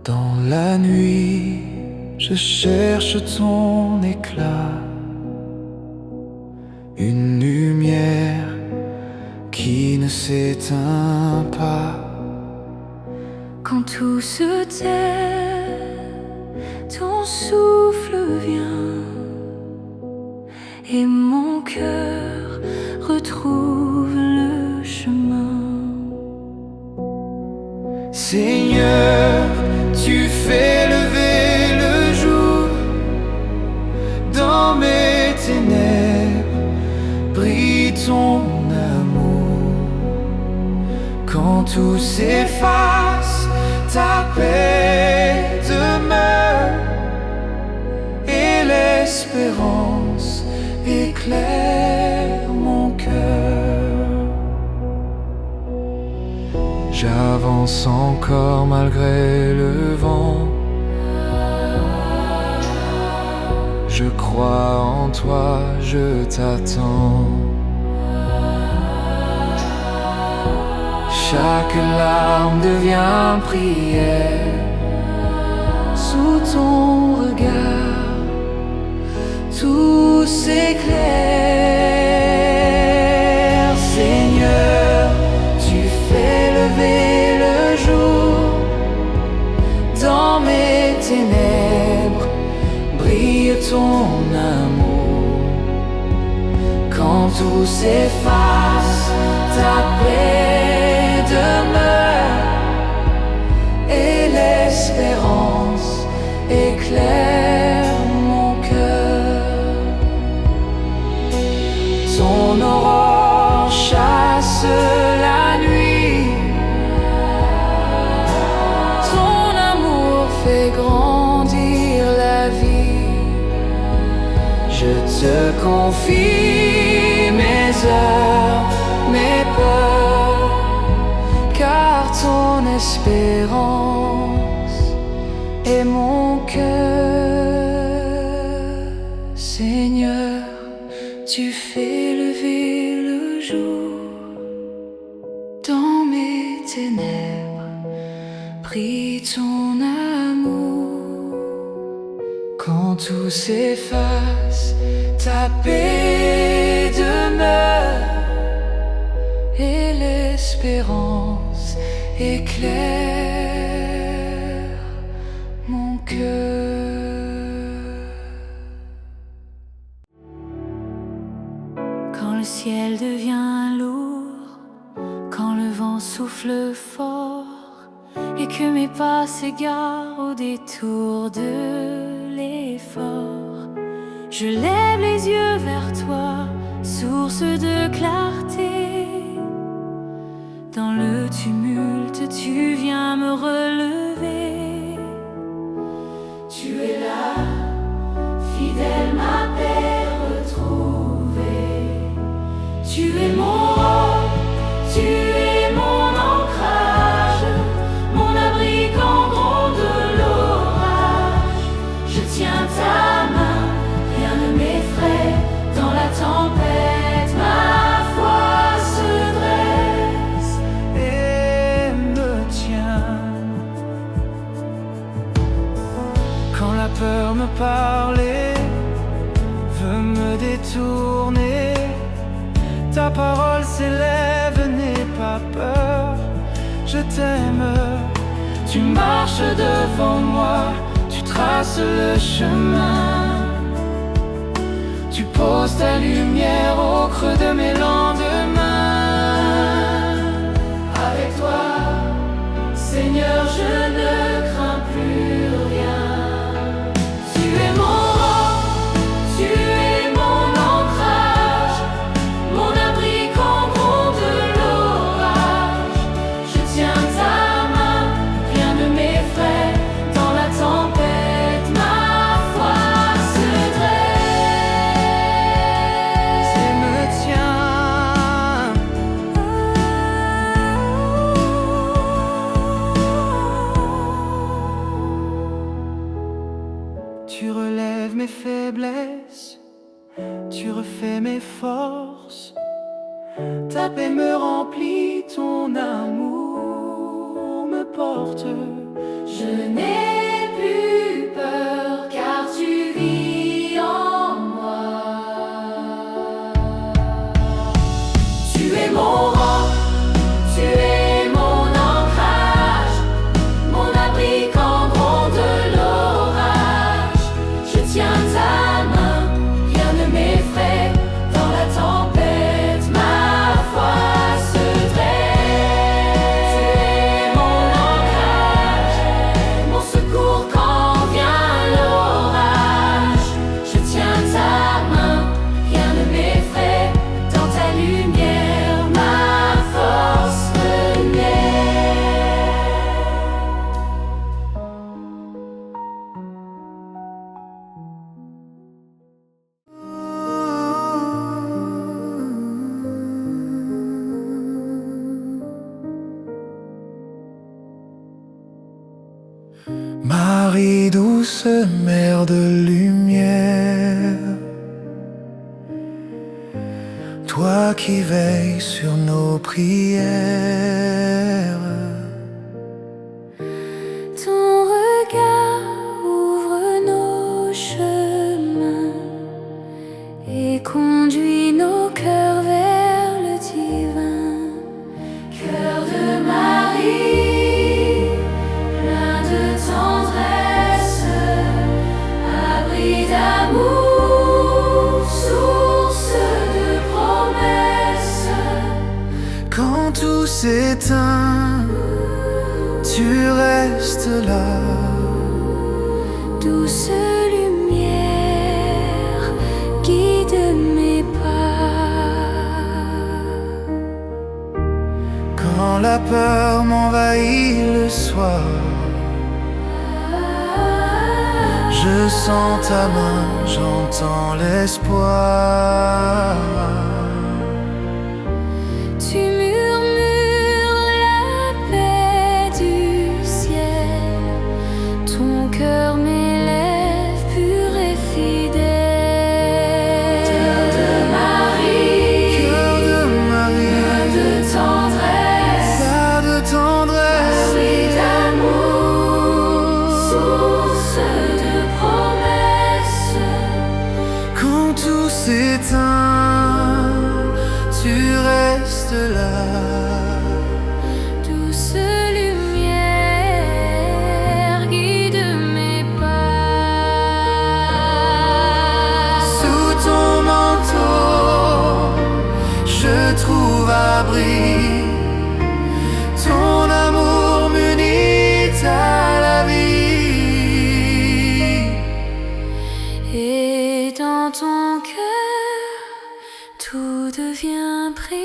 Dans la nuit, je cherche ton éclat, une lumière qui ne s'éteint pas. Quand tout se tait, ton souffle vient et mon cœur retrouve le chemin. Seigneur, tu fais lever le jour. Dans mes ténèbres brille ton amour. Quand tout s'efface, ta paix demeure et l'espérance éclaire mon cœur. J'avance encore malgré le vent. Je crois en toi, je t'attends. Chaque larme devient prière. Sous ton regard, tout s'éclaire. Seigneur, tu fais lever le jour. Dans mes ténèbres brille ton amour. Quand tout s'efface, ta paix demeure et l'espérance éclaire mon cœur. Ton aurore chasse la nuit. Ton amour fait grandir la vie. Je te confie mes heures, mes peurs, car ton espérance est mon cœur. Seigneur, tu fais lever le jour. Dans mes ténèbres brille ton amour. Quand tout s'efface, ta paix demeure et l'espérance éclaire mon cœur. Quand le ciel devient lourd, quand le vent souffle fort et que mes pas s'égarent au détour de l'effort, je lève les yeux vers toi, source de clarté. Dans le tumulte, tu viens me relever. Tu es là, fidèle, ma paix retrouvée. Tu es mon roc, tu es mon ancrage, mon abri quand gronde l'orage. Je tiens ta main, rien ne m'effraie. Dans la tempête, ma foi se dresse Et me tient. Quand la peur me parlait, veut me détourner, ta parole s'élève, n'aie pas peur, je t'aime. Tu marches devant moi, tu traces le chemin. Tu poses ta lumière au creux de mes lendemains. Avec toi, Seigneur, je ne crains plus rien. Tu es mon roc, tu es mon ancrage, mon abri quand gronde l'orage. Je tiens ta main, rien ne m'effraie. Dans la tempête, ma foi se dresse et me tient. Tu relèves mes faiblesses, tu refais mes forces. Ta paix me remplit, ton amour me porte. Je n'ai plus peur car tu vis en moi. Tu es mon roc, tu es mon ancrage, mon abri quand gronde l'orage. Je tiens ta main, rien ne m'effraie. Dans la tempête, ma foi se dresse. Tu es mon ancrage, mon secours quand vient l'orage. Je tiens ta main, rien ne m'effraie. Dans ta lumière, ma force renaît. Marie douce, mère de lumière, toi qui veilles sur nos prières. Ton regard ouvre nos chemins et conduit nos cœurs vers le divin. Cœur de Marie, plein de tendresse, abri d'amour, source de promesses. Quand tout s'éteint, tu restes là. Douce lumière, guide mes pas. Quand la peur m'envahit le soir, je sens ta main, j'entends l'espoir. Tu murmures la paix du ciel, ton cœur m'élève pur et fidèle. Cœur de Marie, Cœur de Marie, plein de tendresse, plein de tendresse, abri d'amour, source de promesses. quand tout s'éteint, tu restes là. Douce lumière, guide mes pas. Sous ton manteau, je trouve abri. Ton amour m'unit à la vie. Et dans ton cœur, tout devient prière.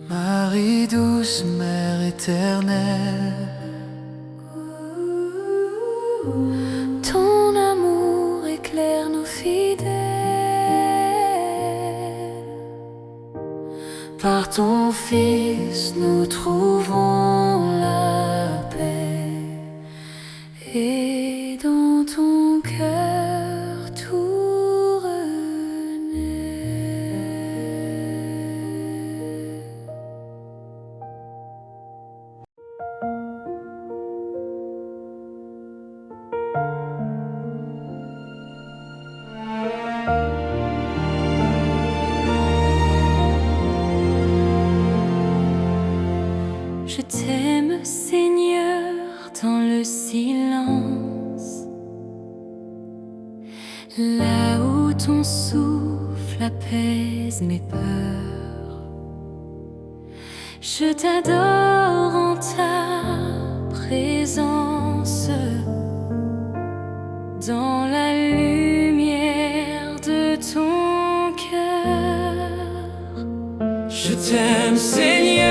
Marie douce, mère éternelle, Ton amour éclaire nos fidèles. Par ton Fils, nous trouvons la paix. Et dans ton cœur, tout renaît. Je t'aime, Seigneur, dans le silence, là où ton souffle apaise mes peurs. Je t'adore en ta présence, dans la lumière de ton cœur. je t'aime Seigneur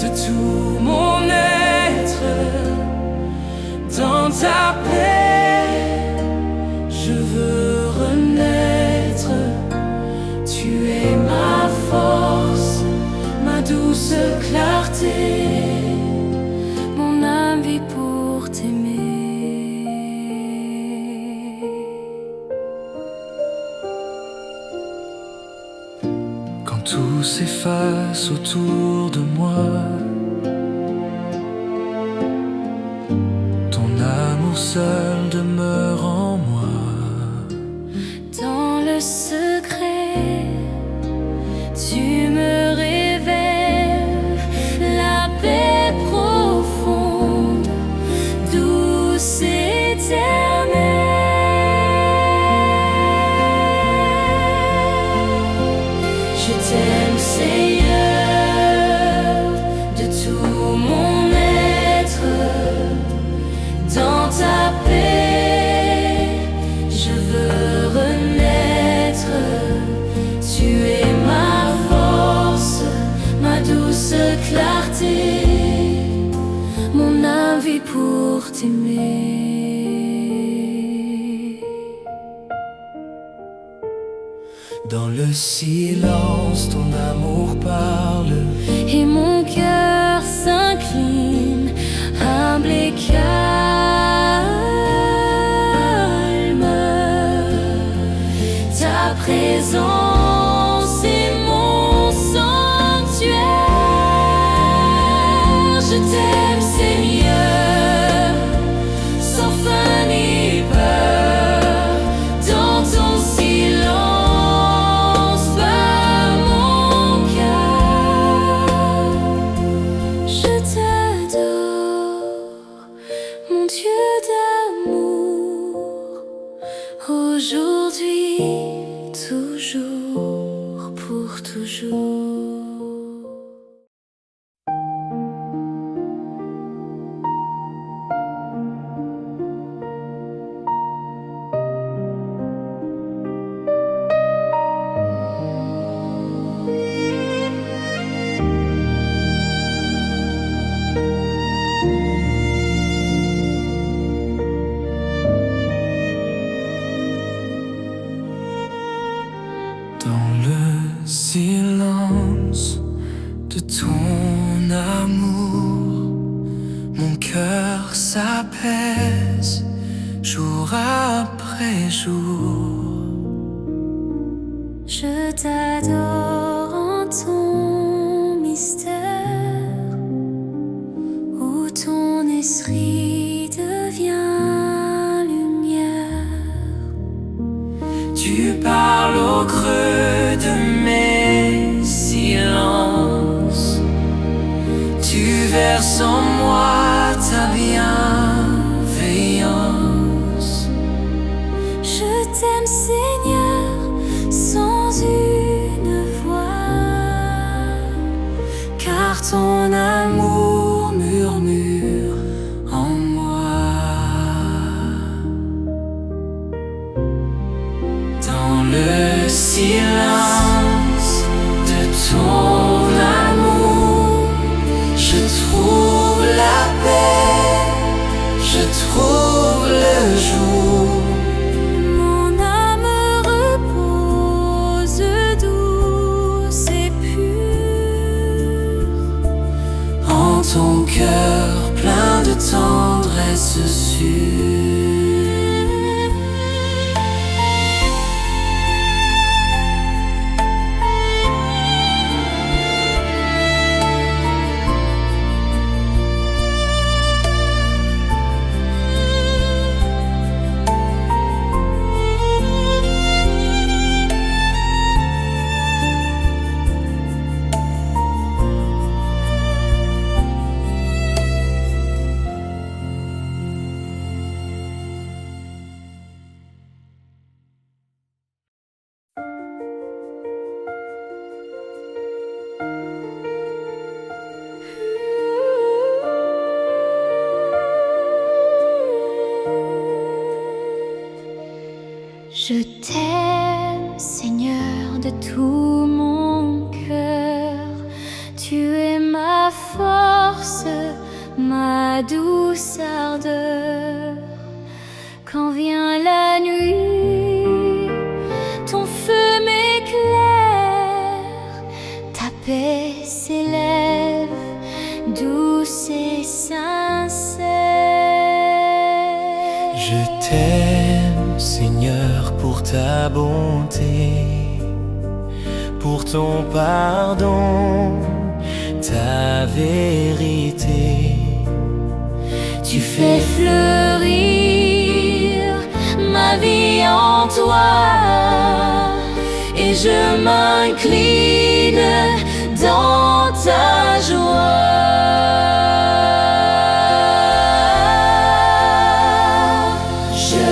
de tout mon être. Dans ta paix, je veux renaître. Tu es ma force, ma douce clarté, Mon tout s'efface autour de moi, ton amour seul demeure en moi. Dans le secret, tu me révèles la paix profonde, douce et éternelle. Je t'aime, Seigneur, de tout mon être. Dans ta paix, je veux renaître. Tu es ma force, ma douce clarté. Mon âme vit pour t'aimer. Dans le silence, ton amour parle, Et mon cœur s'incline, humble et calme. Ta présence est mon sanctuaire. Je t'aime, Seigneur, sans fin ni peur. Dans ton silence bat mon cœur. Je t'adore, mon Dieu d'amour, aujourd'hui, toujours, pour toujours. dans le silence de ton amour. Mon cœur s'apaise jour après jour. Je t'adore en ton mystère, où ton esprit devient lumière. Tu parles au creux de mes silences. Tu verses en moi ta bienveillance. Je t'aime, Seigneur, sans une voix, Car ton amour murmure en moi. Dans le silence de ton amour, je trouve la paix, je trouve le jour. mon âme repose douce et pure. En ton cœur plein de tendresse sûre. Je t'aime, Seigneur, de tout mon cœur. Tu es ma force, ma douce ardeur. Quand vient la nuit, ton feu m'éclaire. Ta paix s'élève, douce et sincère. Je t'aime, Seigneur, pour ta bonté, pour ton pardon, ta vérité. Tu fais fleurir ma vie en toi, et je m'incline dans ta joie. Je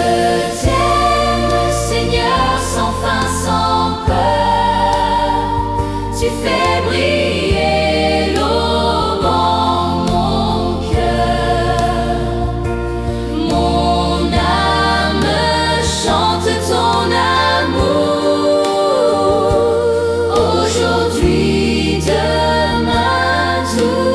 t'aime, Seigneur, sans fin, sans peur. Tu fais briller l'aube en mon cœur. Mon âme chante ton amour, aujourd'hui, demain, toujours.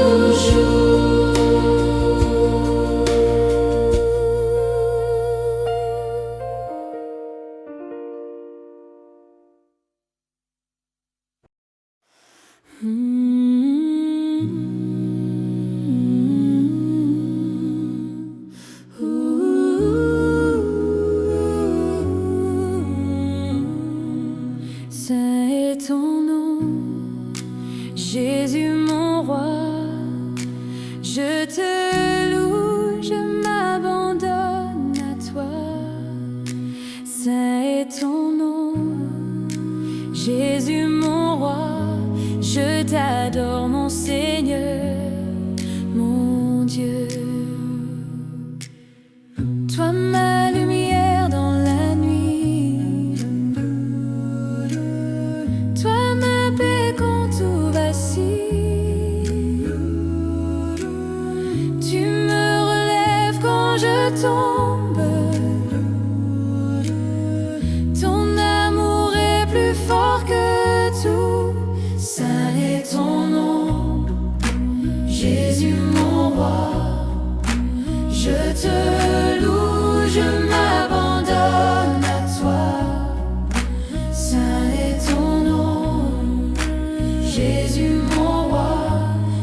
Saint est ton nom, Jésus mon roi. Je te loue, je m'abandonne à toi. Saint est ton nom, Jésus mon roi. Je t'adore mon Seigneur, mon Dieu. Toi ma lumière dans la nuit, toi ma paix quand tout vacille. Tu me relèves quand je tombe, ton amour est plus fort que tout. Saint est ton nom, Jésus mon roi. Je te loue, je m'abandonne à toi. Saint est ton nom, Jésus mon roi.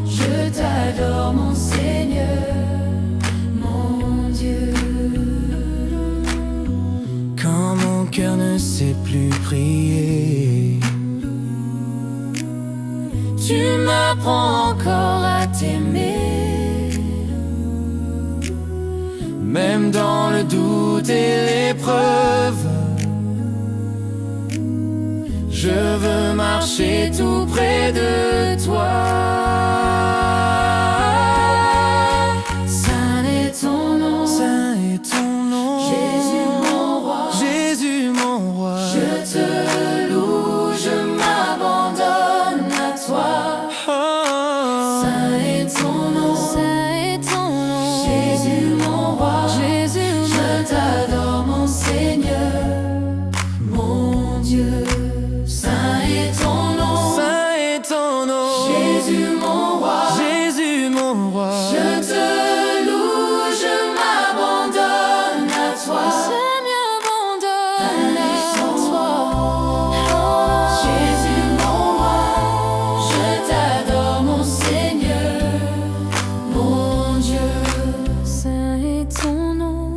Je t'adore mon Seigneur, mon Dieu. Quand mon cœur ne sait plus prier, Tu m'apprends encore à t'aimer. même dans le doute et l'épreuve. Je veux marcher tout près de toi. Saint est ton nom, Saint est ton nom, Jésus mon roi. Jésus mon roi. Je te loue, je m'abandonne à toi. Oh. Saint est ton nom, Jésus mon roi. Je t'adore mon Seigneur, mon Dieu. Saint est ton nom, Saint est ton nom, Jésus mon roi. Jésus mon roi. Je te loue, je m'abandonne à toi. Je m'abandonne à toi. Jésus mon roi. Je t'adore mon Seigneur, mon Dieu. Saint est ton nom,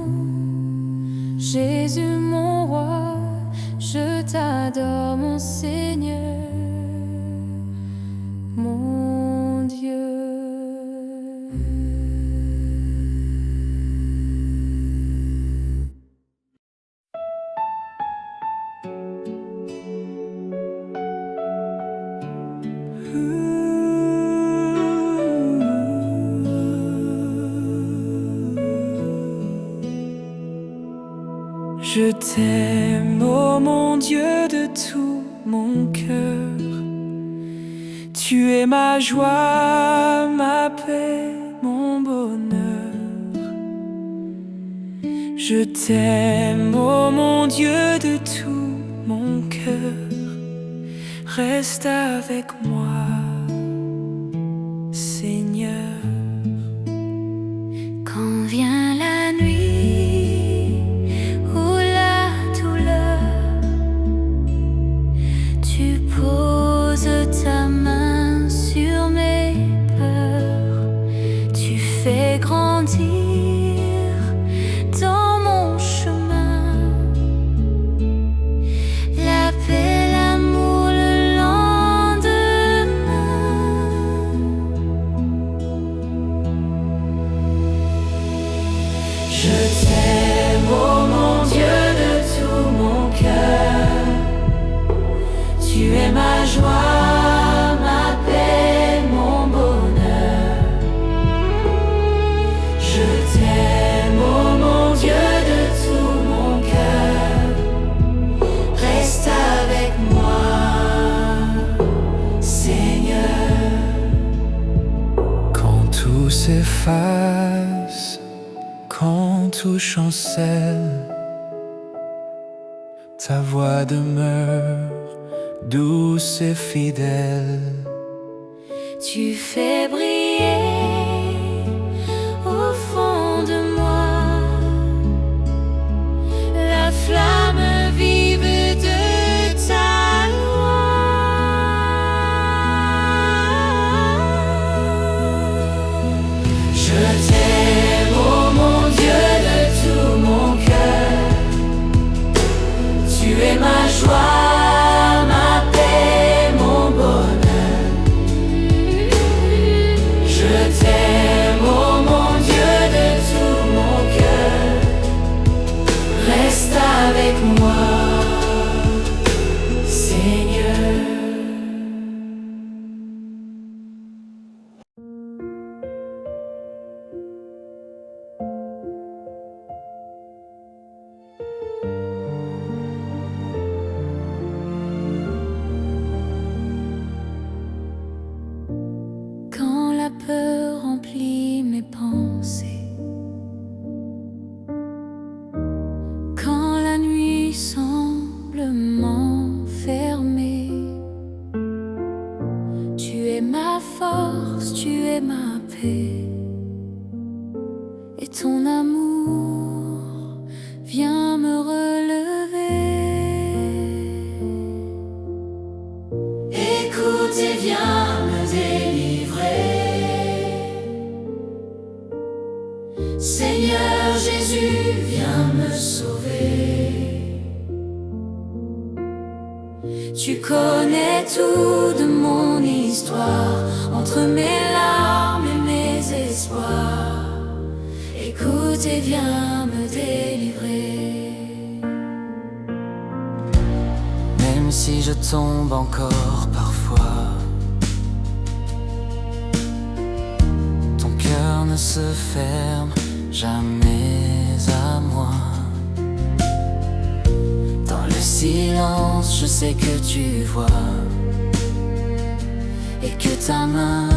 Jésus mon roi. Je t'adore mon Seigneur, mon Dieu. Je t'aime, ô mon Dieu, de tout mon cœur. Tu es ma joie, ma paix, mon bonheur. Je t'aime, ô mon Dieu, de tout mon cœur. Reste avec moi, Seigneur. Quand vient la nuit ou la douleur, tu poses ta main sur mes peurs. Tu fais grandir dans mon chemin la paix, l'amour, le lendemain. Je t'aime, oh mon Dieu, de tout mon cœur. Tu es ma joie, ma paix, mon bonheur. Je t'aime, oh mon Dieu, de tout mon cœur. Reste avec moi, Seigneur. Quand tout s'efface, quand tout chancelle, ta voix demeure douce et fidèle. Tu fais briller au fond de moi la flamme vive de ta loi. Je t'aime, oh mon Dieu, de tout mon cœur. Tu es ma joie, ma paix, mon bonheur. Je t'aime, oh mon Dieu, de tout mon cœur. Reste avec moi, Seigneur. Quand la peur remplit mes pensées, quand la nuit semble m'enfermer, tu es ma force, tu es ma paix, et ton amour vient me relever. Écoute et viens me délivrer. Seigneur Jésus, viens me sauver. Tu connais tout de mon histoire, entre mes larmes et mes espoirs. Écoute et viens me délivrer. Même si je tombe encore parfois, ton cœur ne se ferme jamais à moi. Dans le silence, je sais que tu vois et que ta main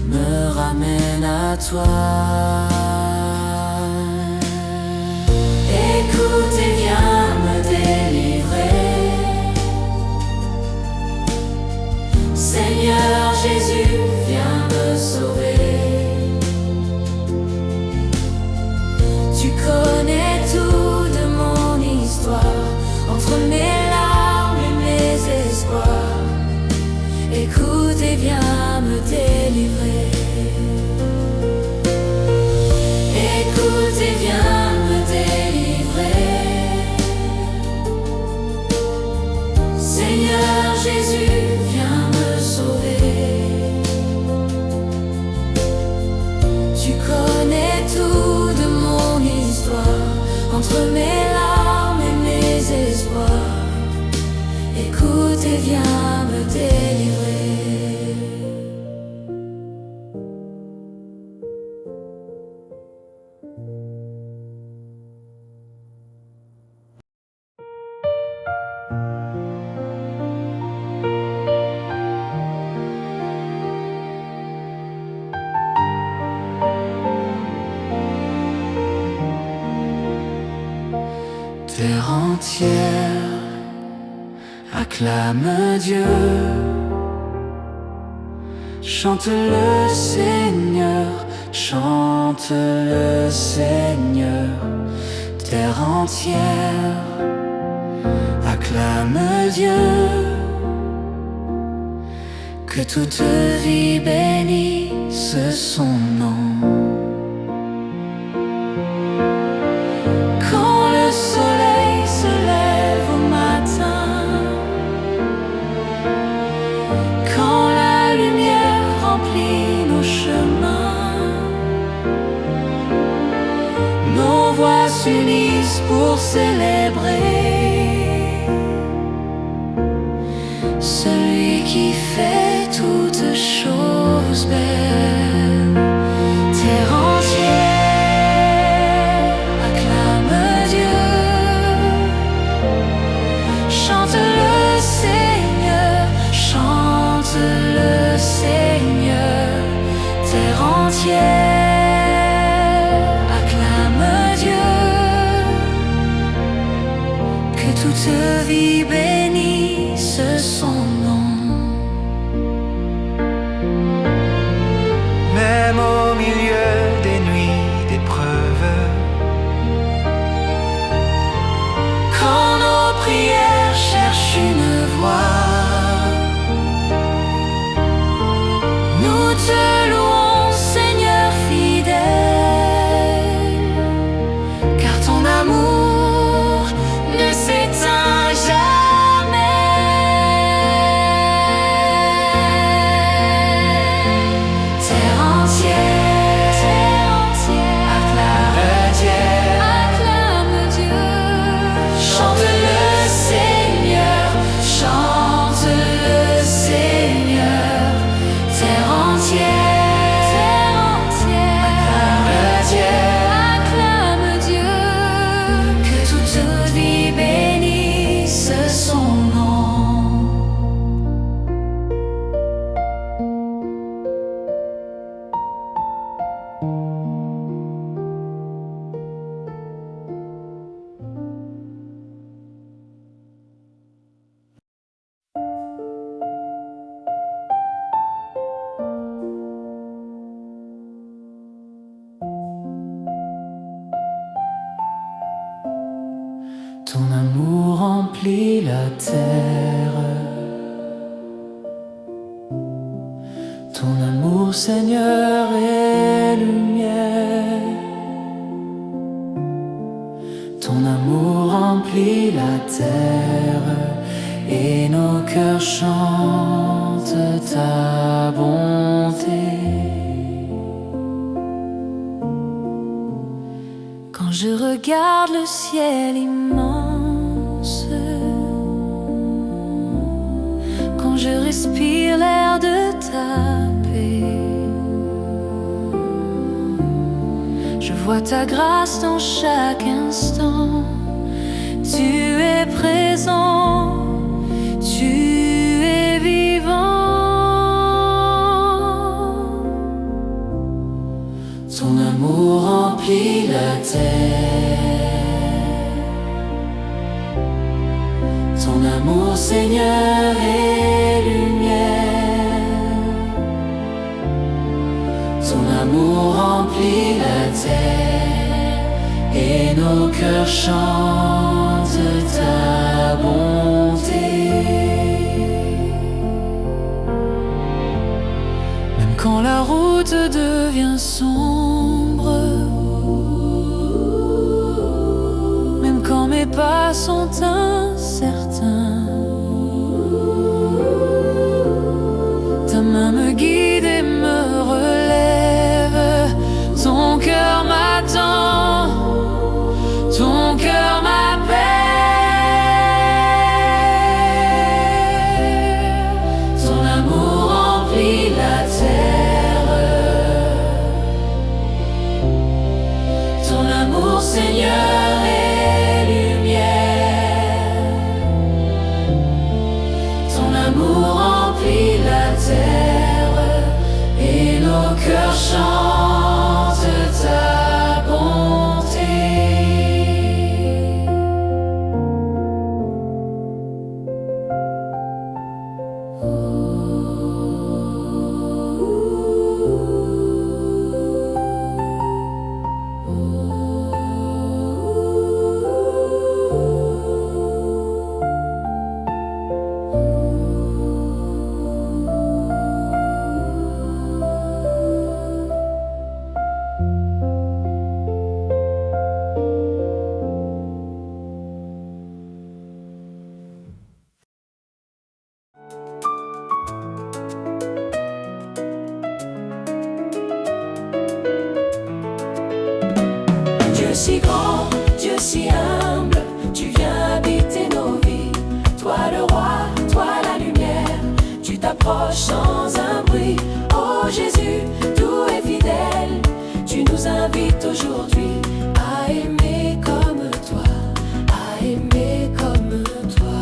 me ramène à toi. Écoute et viens me délivrer. Seigneur Jésus, viens me sauver. Tu connais tout de mon histoire, entre mes larmes et mes espoirs. Écoute et viens me délivrer. Écoute et viens me délivrer. Seigneur Jésus, viens me sauver. Tu connais tout de mon histoire, entre mes larmes et mes espoirs. Écoute et viens me délivrer. Terre entière acclame Dieu, chante le Seigneur, chante le Seigneur. Terre entière acclame Dieu, que toute vie bénisse son nom. Quand le soleil se lève au matin, quand la lumière remplit nos chemins, voix s'unissent pour célébrer celui qui fait toutes choses belles. Terre entière acclame Dieu, chante le Seigneur, chante le Seigneur. Terre entière acclame Dieu, que toute vie bénisse son nom. Même au milieu des nuits d'épreuves, Quand nos prières cherchent une voix, nous te louons, Seigneur fidèle, car ton amour ne s'éteint jamais. Terre entière acclame Dieu, chante le Seigneur, chante le Seigneur. Terre entière acclame Dieu, que toute vie bénisse son nom. Ton amour remplit la terre. Ton amour, Seigneur, est lumière. Ton amour remplit la terre et nos cœurs chantent ta bonté. Quand je regarde le ciel immense, quand je respire l'air de ta paix, je vois ta grâce dans chaque instant. Tu es présent, tu es vivant. Ton amour remplit la terre. Ton amour, Seigneur, est lumière. Ton amour remplit la terre et nos cœurs chantent ta bonté. Même quand la route devient sombre, même quand mes pas sont incertains, ta main me guide et me relève. Ton cœur m'attend, ton cœur m'appelle. Ton amour remplit la terre. Ton amour, Seigneur, est lumière. Ton amour remplit la terre et nos cœurs chantent ta bonté. Dieu si grand, aujourd'hui à aimer comme toi, à aimer comme toi.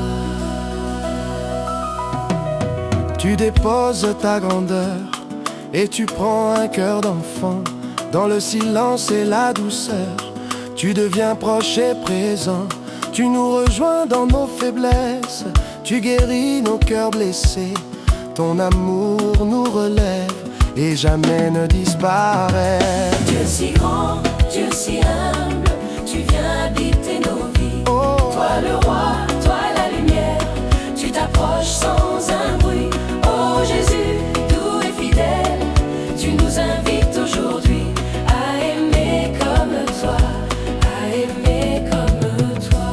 Tu déposes ta grandeur et tu prends un cœur d'enfant. Dans le silence et la douceur, tu deviens proche et présent. Tu nous rejoins dans nos faiblesses, tu guéris nos cœurs blessés. Ton amour nous relève et jamais ne disparaît. Dieu si grand, Dieu si humble, tu viens habiter nos vies. Oh. Toi le roi, toi la lumière, tu t'approches sans un bruit. Oh Jésus, doux et fidèle, tu nous invites aujourd'hui à aimer comme toi, à aimer comme toi.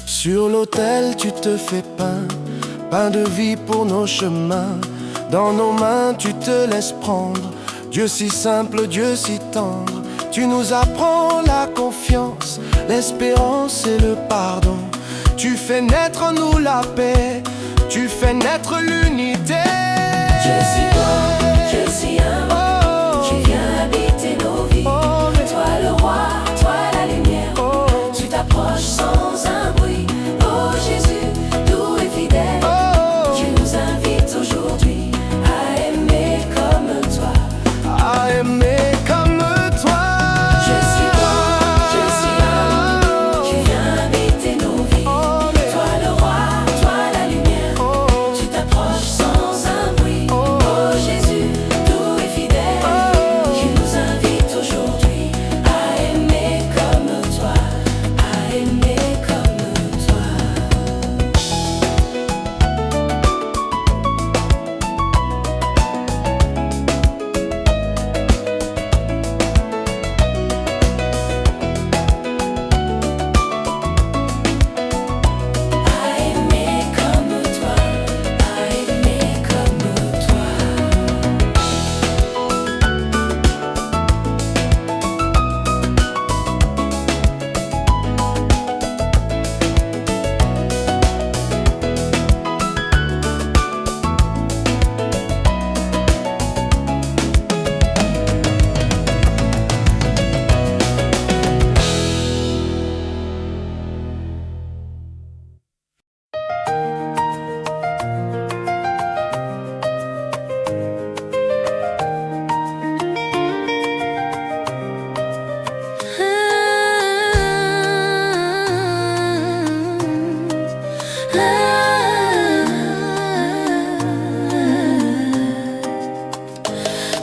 Sur l'autel tu te fais pain de vie pour nos chemins. Dans nos mains tu te laisses prendre. Dieu si simple, Dieu si tendre, tu nous apprends la confiance, l'espérance et le pardon. Tu fais naître en nous la paix, tu fais naître l'unité. Dieu si grand, Dieu si humble, Oh. tu viens habiter nos vies. Oh. Toi le roi, toi la lumière, Oh. tu t'approches sans un bruit. Oh Jésus, doux et fidèle, Oh. tu nous invites aujourd'hui à aimer comme toi. À aimer comme toi. Je suis grand, je suis humble, tu viens habiter nos vies. Oh. Toi le roi, toi la lumière, Oh. tu t'approches sans un bruit. Oh. Oh Jésus, doux et fidèle, Oh. tu nous invites aujourd'hui à aimer comme toi, à aimer comme toi. À aimer comme toi, à aimer comme toi.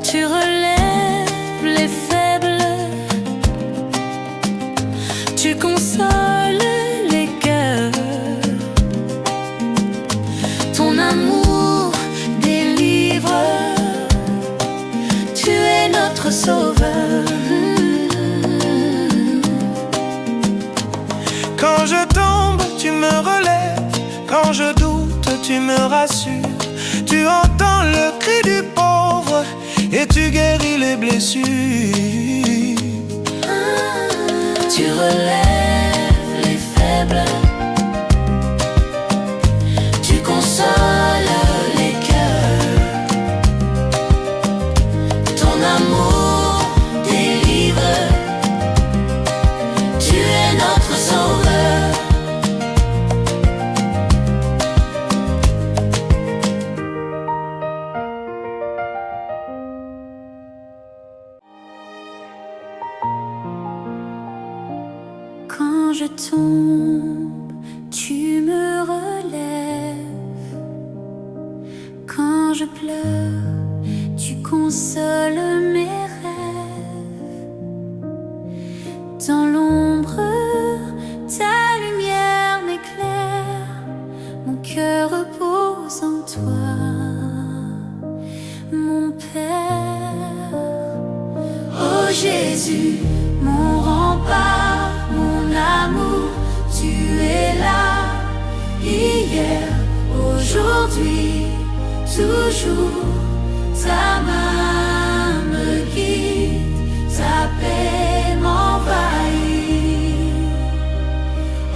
Tu relèves les faibles, tu consoles les cœurs. Ton amour délivre, tu es notre sauveur. Quand je tombe, tu me relèves. Quand je doute, tu me rassures. Tu entends le cri du pauvre et tu guéris les blessures. Tu relèves les faibles, tu consoles les cœurs. Ton amour délivre, tu es notre sauveur. Quand je tombe, tu me relèves. Quand je pleure, tu consoles mes rêves. Dans l'ombre, ta lumière m'éclaire. Mon cœur repose en toi, mon Père. Oh Jésus, mon rempart, mon amour, tu es là, hier, aujourd'hui, toujours. Ta main me guide, ta paix m'envahit.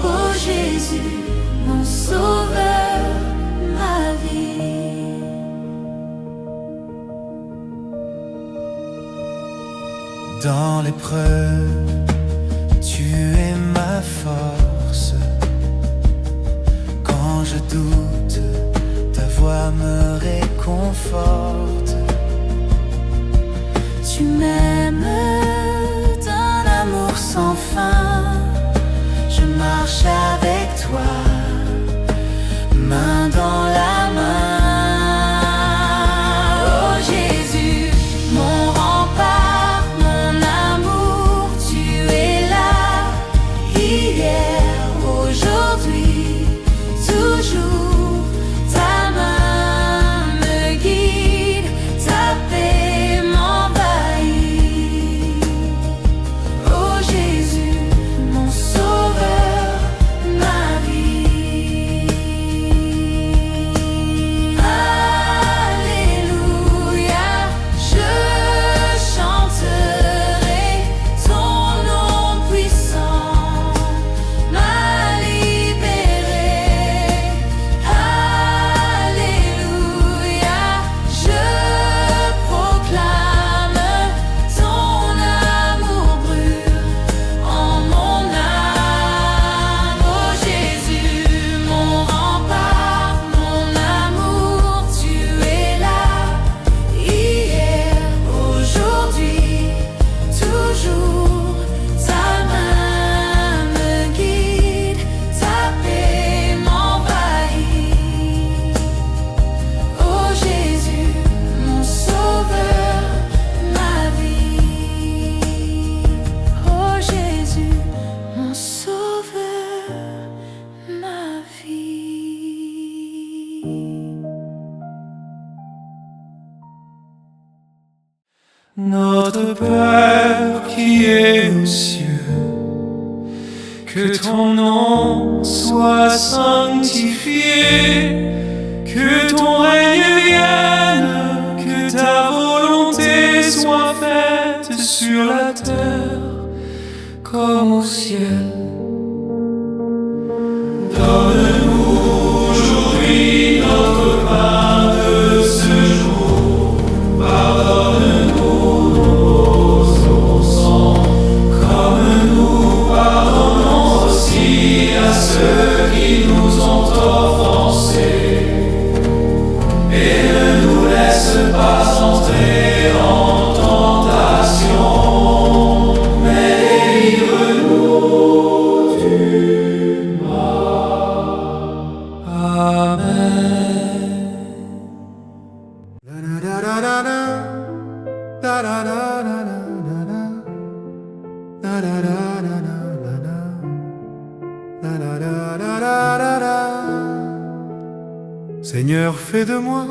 Oh Jésus, mon sauveur, ma vie. Dans l'épreuve, tu es ma force. Quand je doute, ta voix me réconforte. Tu m'aimes d'un amour sans fin. Je marche avec toi, main dans la main. Oh Jésus, mon rempart, mon amour, tu es là, hier, aujourd'hui, toujours. Ta main me guide, ta paix m'envahit. Oh Jésus, mon sauveur, ma vie. Alléluia, je chanterai ton nom puissant, m'a libéré. Alléluia, je proclame ton amour brûle en mon âme. Oh Jésus, mon rempart, mon amour, tu es là, hier, aujourd'hui, toujours. Ta main me guide, ta paix m'envahit. Oh Jésus, mon sauveur, ma vie. Oh Jésus, mon sauveur, ma vie. Notre Père qui es aux cieux, que ton nom soit sanctifié, que ton règne vienne, que ta volonté soit faite sur la terre comme au ciel. Donne-nous aujourd'hui notre pain de ce jour. Pardonne-nous nos offenses, comme nous pardonnons aussi à ceux qui nous ont offensés. Et ne nous laisse pas entrer en tentation, mais délivre-nous du mal. Amen. Seigneur, fais de moi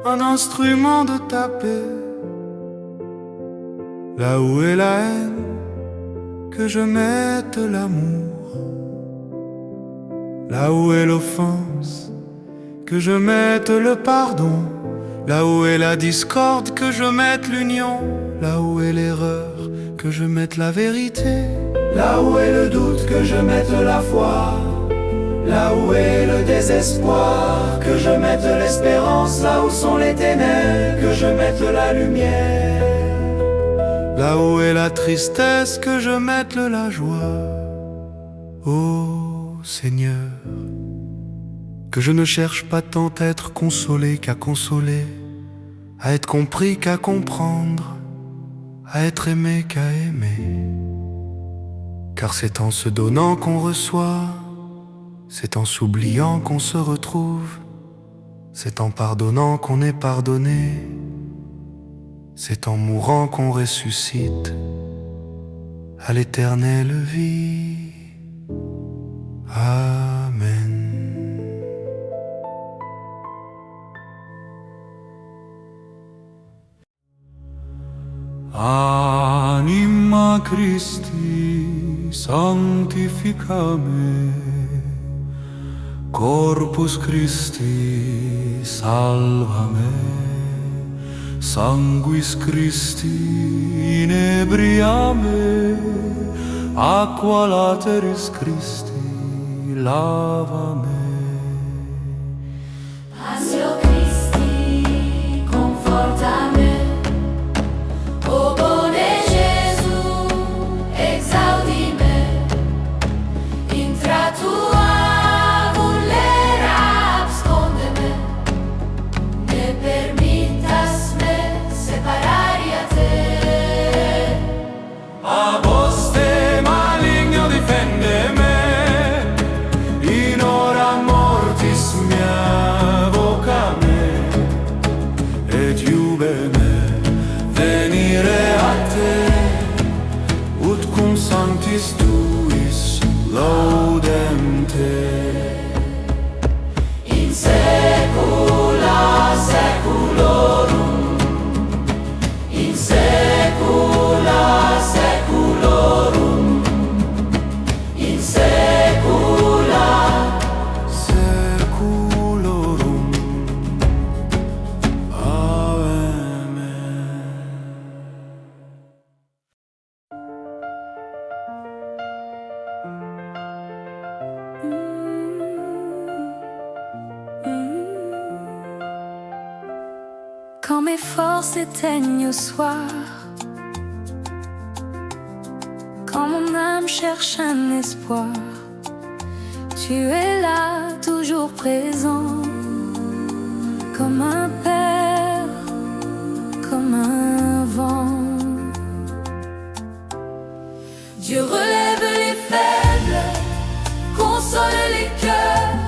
un instrument de ta paix. Là où est la haine, que je mette l'amour. Là où est l'offense, que je mette le pardon. Là où est la discorde, que je mette l'union. Là où est l'erreur, que je mette la vérité. Là où est le doute, que je mette la foi. Là où est le désespoir, que je mette l'espérance. Là où sont les ténèbres, que je mette la lumière. Là où est la tristesse, que je mette la joie. Ô Seigneur, que je ne cherche pas tant à être consolé qu'à consoler, à être compris qu'à comprendre, à être aimé qu'à aimer. Car c'est en se donnant qu'on reçoit, c'est en s'oubliant qu'on se retrouve, c'est en pardonnant qu'on est pardonné, c'est en mourant qu'on ressuscite à l'éternelle vie. Amen. Anima Christi sanctifica me, Corpus Christi salva me, Sanguis Christi inebria me, Aqua lateris Christi lava me. Passio Christi conforta me, o bone mes forces s'éteignent au soir, quand mon âme cherche un espoir, tu es là, toujours présent, comme un père, comme un vent. Dieu relève les faibles, console les cœurs,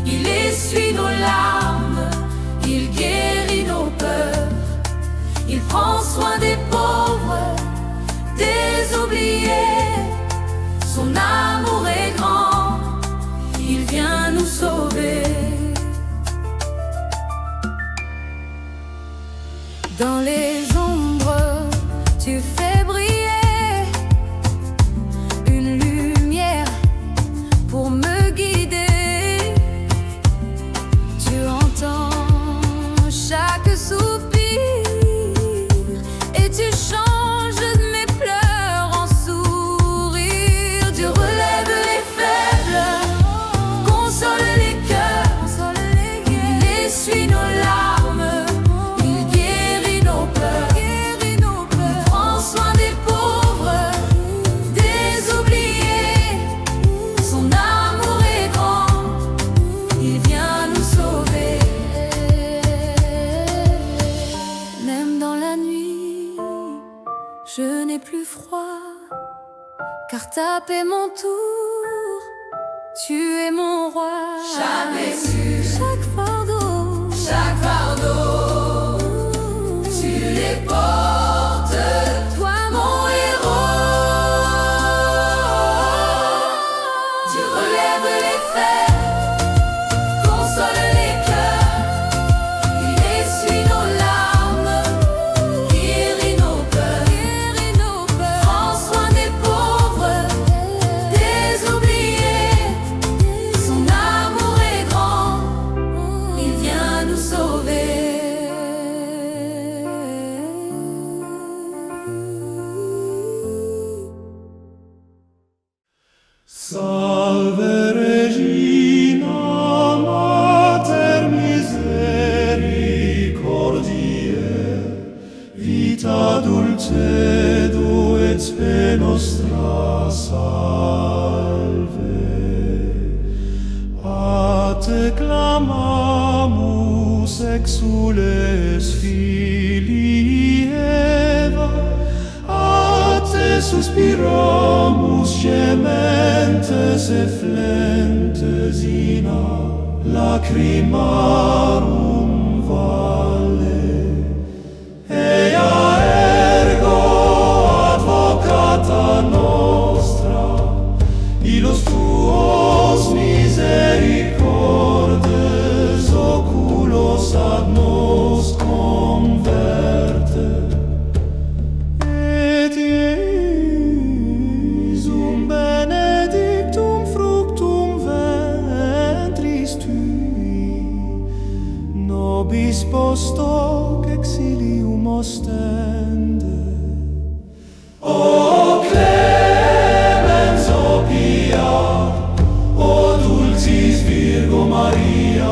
il essuie nos larmes, il guérit nos peurs, il prend soin des pauvres, des oubliés, son amour est grand, il vient nous sauver. Dans les ombres, tu fais briller une lumière pour me guider. Tu entends chaque soupir et tu changes mes pleurs en sourires. Dieu relève les faibles, console les cœurs, il essuie nos larmes, il guérit nos peurs, il prend soin des pauvres, des oubliés, son amour est grand, il vient nous sauver. Même dans la nuit, je n'ai plus froid, car ta paix m'entoure, tu es mon roi. Chaque blessure, chaque fardeau, tu les portes, toi mon héros. Tu relèves les faibles, console les cœurs, il essuie nos larmes, guérit nos peurs, prend soin des pauvres, des oubliés, son amour est grand, il vient nous sauver. Salve Regina Mater misericordiae, vita dulcedo et spe nostra salve. A te clamamus exules filii Eva, a te suspiramus gementes e flentes in lacrimarum valle. Ea ergo advocata nostra, illos tuos misericordes oculos ad nos converte. Et Iesum benedictum fructum ventris tui, nobis post hoc exilium ostende. O clemens, o pia, o dulcis Virgo Maria,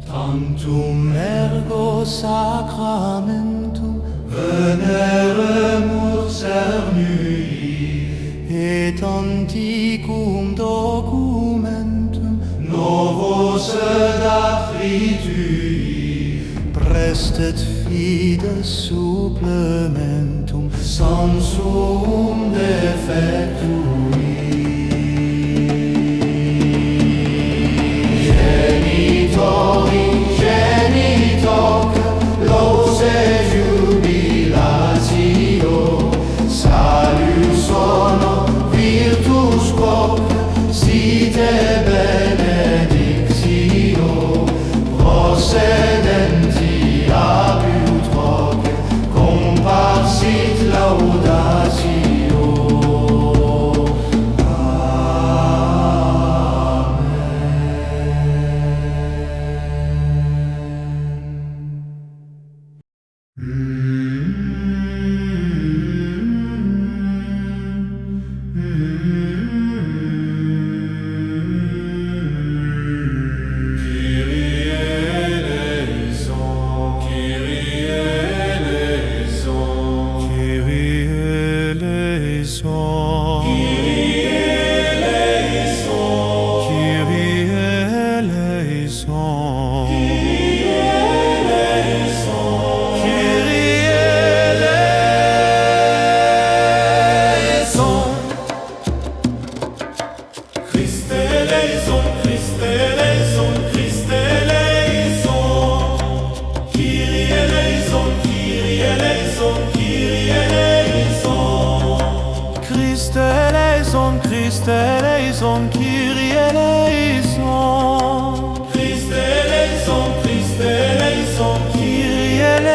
tantum ergo sacramentum veneremur cernui, et antiquum documentum novos dat ritui, prestet fides supplementum sansum defectui. Genitor, lose jubilatio, salus sono virtus quoc, site benedictio, procedenti abiut hoc, comparsit laudatio. eleison, Kyrie eleison, Kyrie eleison. Christ eleison, Christ eleison, Kyrie eleison. Christ eleison, Christ eleison, Kyrie eleison.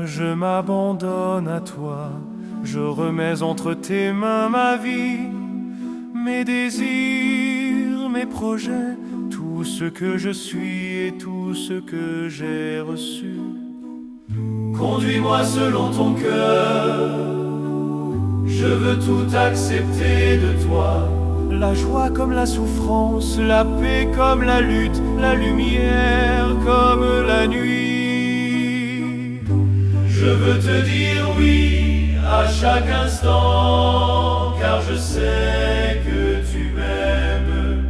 Je m'abandonne à toi, je remets entre tes mains ma vie, mes désirs, mes projets, tout ce que je suis et tout ce que j'ai reçu. conduis-moi selon ton cœur. Je veux tout accepter de toi. La joie comme la souffrance, la paix comme la lutte, la lumière comme la nuit. Je veux te dire oui à chaque instant, car je sais que tu m'aimes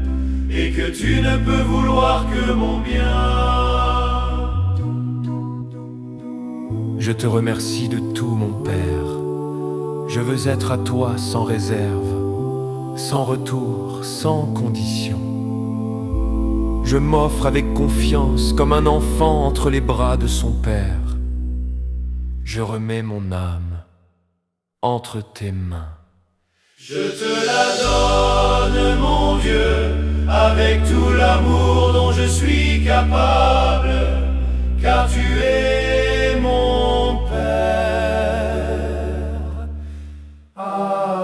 et que tu ne peux vouloir que mon bien. Je te remercie de tout, mon Père. Je veux être à toi sans réserve, sans retour, sans condition. Je m'offre avec confiance comme un enfant entre les bras de son Père. Je remets mon âme entre tes mains. Je te la donne, mon Dieu, avec tout l'amour dont je suis capable, car tu es mon Père. Amen.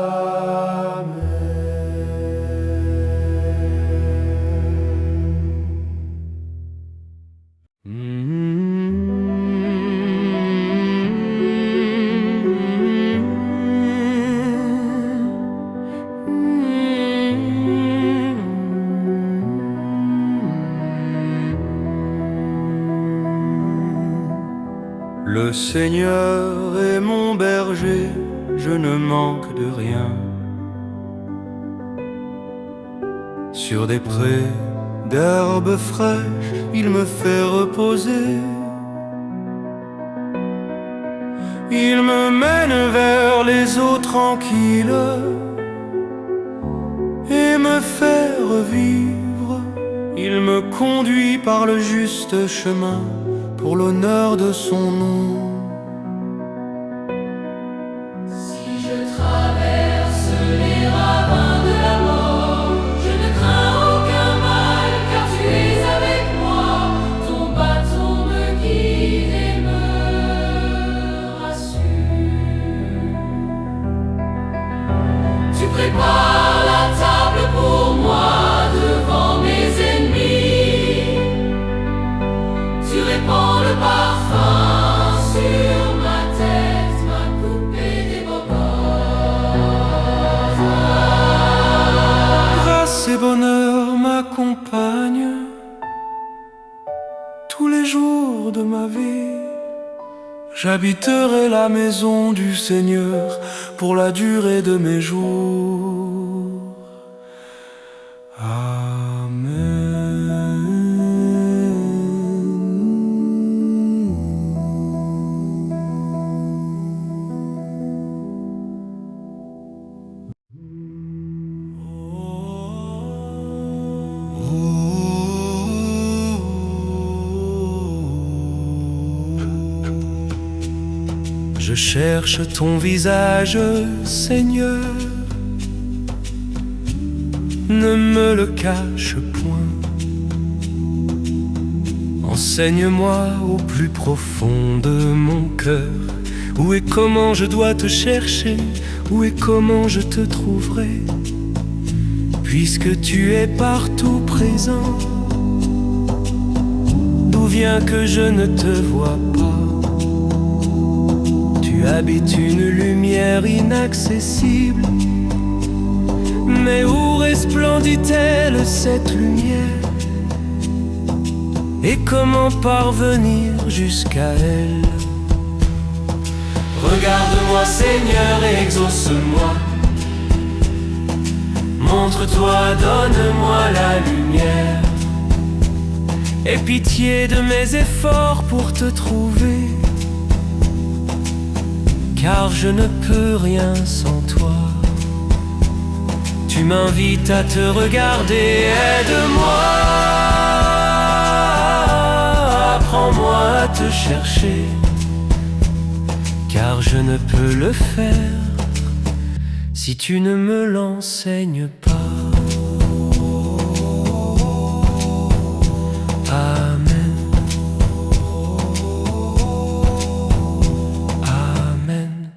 Le Seigneur est mon berger, je ne manque de rien. Sur des prés d'herbes fraîches, il me fait reposer. Il me mène vers les eaux tranquilles et me fait revivre. Il me conduit par le juste chemin pour l'honneur de son nom. Si je traverse les ravins de la mort, je ne crains aucun mal, car tu es avec moi. Ton bâton me guide et me rassure. Tu prépares la table pour moi devant mes ennemis. Tu répands le parfum sur ma tête, ma coupe est débordante. Grâce et bonheur m'accompagnent tous les jours de ma vie. J'habiterai la maison du Seigneur pour la durée de mes jours. Je cherche ton visage, Seigneur, ne me le cache point. Enseigne-moi au plus profond de mon cœur, où et comment je dois te chercher, où et comment je te trouverai. Puisque tu es partout présent, d'où vient que je ne te vois pas? Tu habites une lumière inaccessible, mais où resplendit-elle cette lumière? et comment parvenir jusqu'à elle. Regarde-moi Seigneur et exauce-moi. Montre-toi, donne-moi la lumière. Aie pitié de mes efforts pour te trouver, car je ne peux rien sans toi. Tu m'invites à te regarder, aide-moi. Apprends-moi à te chercher, car je ne peux le faire si tu ne me l'enseignes pas. Amen. Amen.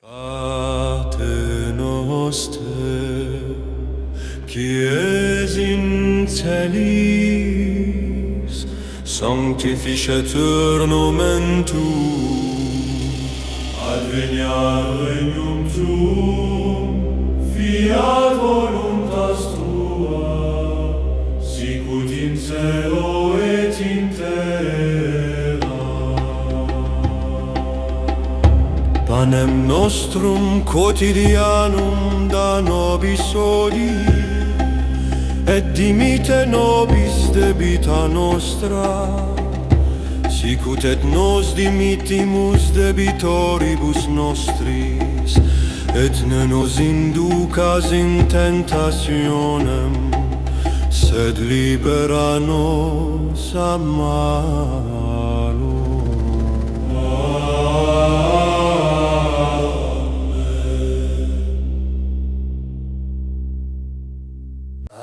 Pater noster, qui es in celis, sanctificetur nomen tuum, adveniat regnum tuum, fiat voluntas tua, sicut in cielo et in terra. Panem nostrum quotidianum da nobis hodie, et dimite nobis debita nostra, sicut et nos dimitimus debitoribus nostris, et ne nos inducas in tentationem, sed libera nos a malo.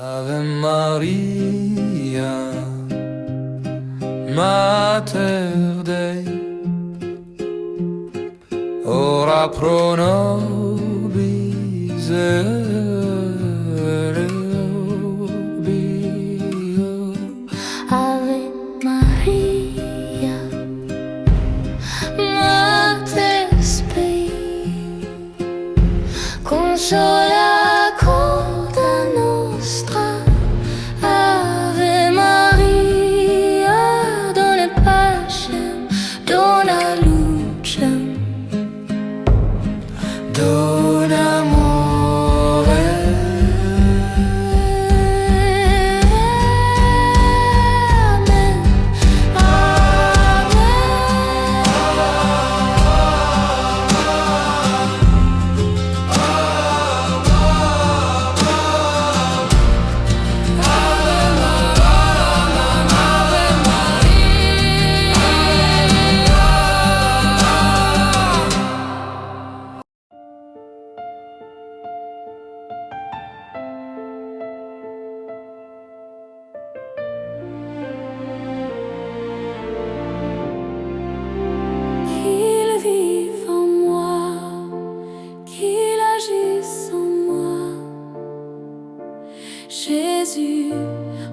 Ave Maria, Mater Dei, ora pro nobis Ave Maria, Mater Dei, consola causa nostra. Ave Maria, dona pacem, dona lucem, dona amore. Qu'il vive en moi, qu'il agisse en moi. Jésus,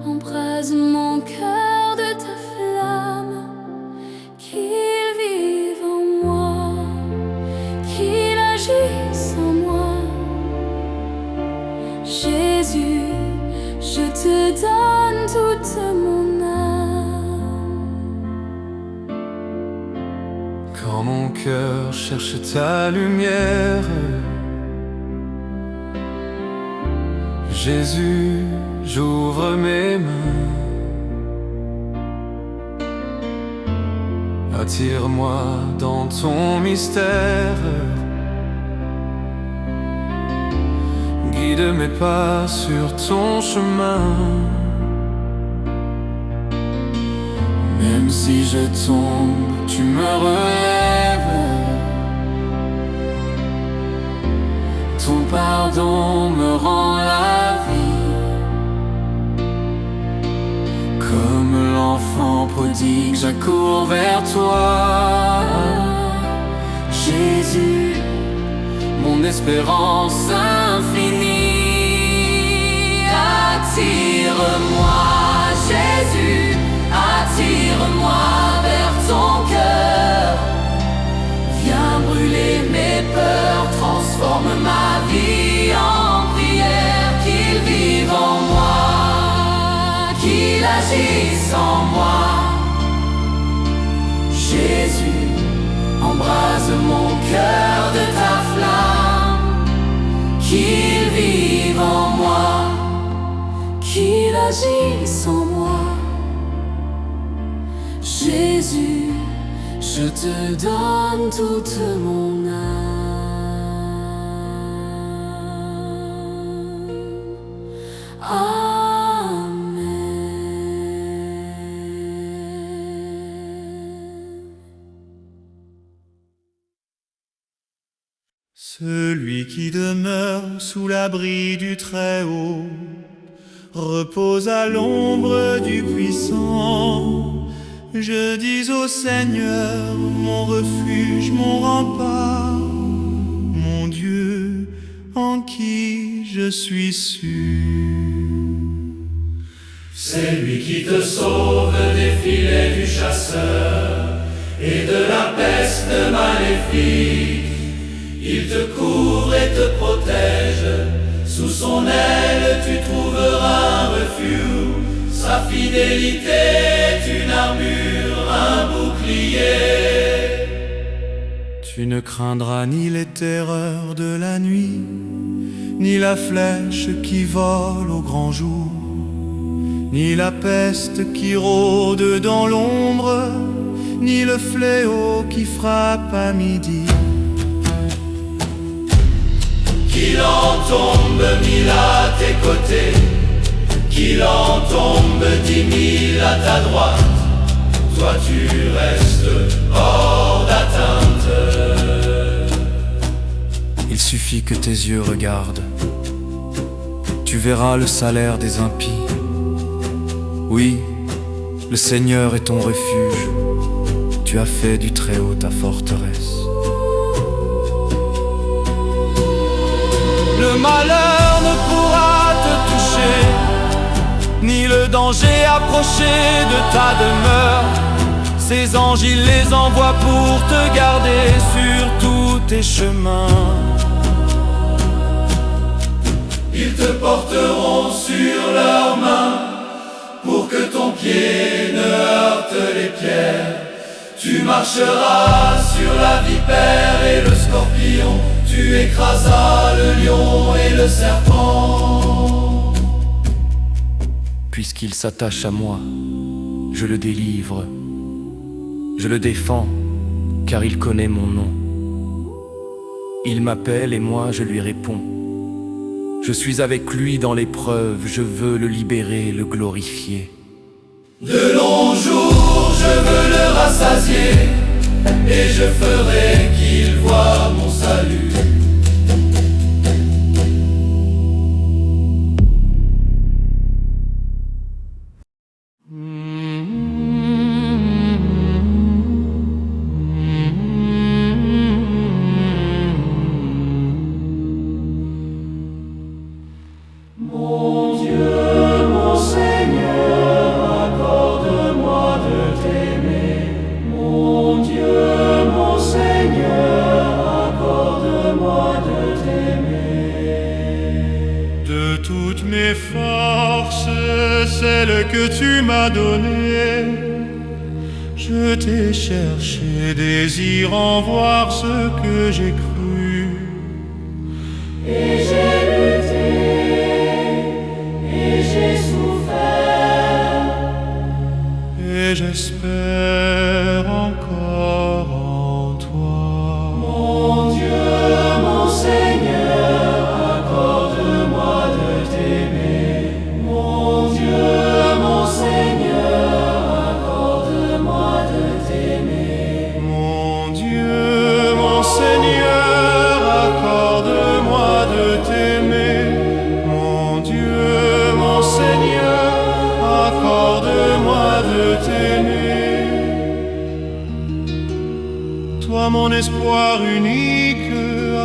embrase mon cœur de ta flamme. Qu'il vive en moi, qu'il agisse en moi. Jésus, je te donne toute mon âme. Quand mon cœur cherche ta lumière, Jésus, j'ouvre mes mains. Attire-moi dans ton mystère, guide mes pas sur ton chemin. Même si je tombe, tu me relèves. Ton pardon me rend la vie. Comme l'enfant prodigue, j'accours vers toi. Jésus, mon espérance infinie. Attire-moi, Jésus, attire-moi vers ton cœur. Viens brûler mes peurs, transforme ma vie en prière. Qu'il vive en moi, qu'il agisse en moi. Jésus, embrase mon cœur de ta flamme, qu'il vive en moi, qu'il agisse en moi. Jésus, je te donne toute mon âme. Celui qui demeure sous l'abri du Très-Haut repose à l'ombre du Puissant. Je dis au Seigneur, mon refuge, mon rempart, mon Dieu en qui je suis sûr. C'est lui qui te sauve des filets du chasseur et de la peste maléfique. Il te couvre et te protège, sous son aile tu trouveras un refuge. Sa fidélité est une armure, un bouclier. Tu ne craindras ni les terreurs de la nuit, ni la flèche qui vole au grand jour, ni la peste qui rôde dans l'ombre, ni le fléau qui frappe à midi. Qu'il en tombe 1000 à tes côtés, qu'il en tombe 10 000 à ta droite, toi tu restes hors d'atteinte. Il suffit que tes yeux regardent, tu verras le salaire des impies. Oui, le Seigneur est ton refuge, tu as fait du Très-Haut ta forteresse. Le malheur ne pourra te toucher, ni le danger approcher de ta demeure. Ses anges, il les envoie pour te garder sur tous tes chemins. Ils te porteront sur leurs mains, pour que ton pied ne heurte les pierres. Tu marcheras sur la vipère et le scorpion, tu écraseras le lion et le serpent. Puisqu'il s'attache à moi, je le délivre, je le défends, car il connaît mon nom. Il m'appelle et moi je lui réponds. Je suis avec lui dans l'épreuve, je veux le libérer, le glorifier. De longs jours je veux le rassasier, et je ferai qu'il voie mon salut. Mon Dieu, mon Seigneur, accorde-moi de t'aimer. Mon Dieu, mon Seigneur, accorde-moi de t'aimer. De toutes mes forces, celles que tu m'as données, je t'ai cherché, désirant voir ce que j'ai cru. Et j'ai lutté, et j'ai souffert, et j'espère encore en toi. Mon Dieu, mon Seigneur, accorde-moi de t'aimer. Mon Dieu, mon Seigneur, accorde-moi de t'aimer. Mon Dieu, mon Seigneur, accorde-moi de t'aimer. Mon Dieu, mon Seigneur, accorde-moi de t'aimer. Toi mon espoir unique,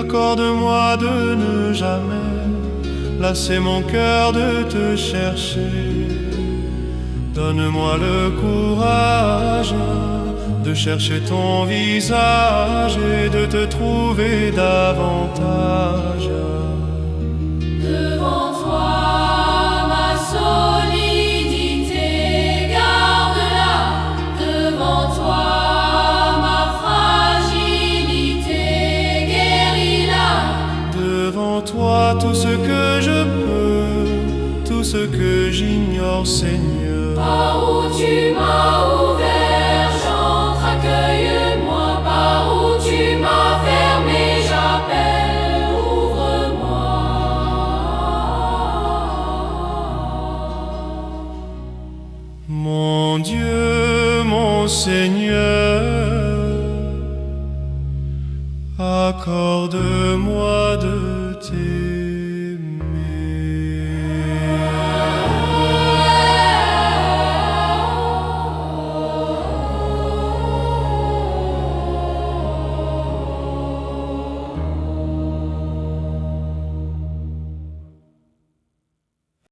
accorde-moi de ne jamais lasser mon cœur de te chercher. Donne-moi le courage de chercher ton visage et de te trouver davantage. Devant toi, ma solidité Mon Dieu, mon Seigneur, accorde-moi de tes